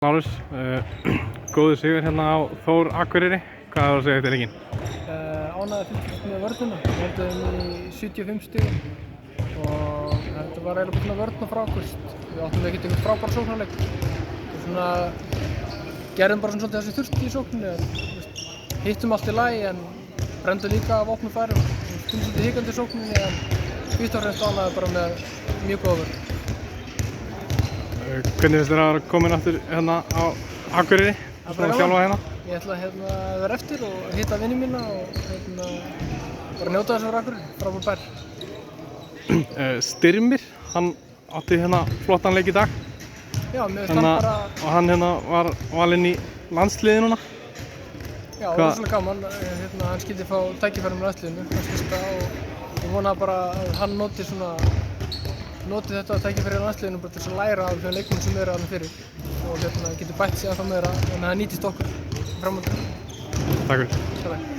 Lárus, góður sigur hérna á Þór Akureyri. Hvað er það að segja eftir leikinn? Ánægður fylgist með vörnina. Við enduðum í 75 stigum og þetta var eiginlega bara svona vörn og frákvist. Við áttum ekkert einhvern frábæran sóknarleik. Við svona gerðum bara svona svolítið þessi þurfti í sókninni en hittum allt í lagi en brendum líka af opnum færum. Við stundum svolítið hikandi í sókninni en fyrst og fremst ánægður bara með mjög góða vörn. Hvernig finnst þér að vera komin aftur hérna á Akureyri? Svona þjálfa hérna? Ég ætla að vera eftir og hitta vini mína og bara njóta þess að vera Akureyri, frábær bær. Styrmir, hann átti hérna flottan leik í dag. Já, mér finnst hann bara... Og hann hérna var valinn í landsliði núna. Já, rosalega gaman. Hann skyldi fá tækifæri með landsliðinu, hans fyrsta og ég vona bara að hann noti þetta tækifæri í landsliðinu bara til að læra af þeim leikmennum sem eru þarna fyrir og getur bætt sig ennþá meira en það nýtist okkur framöndan. Takk fyrir.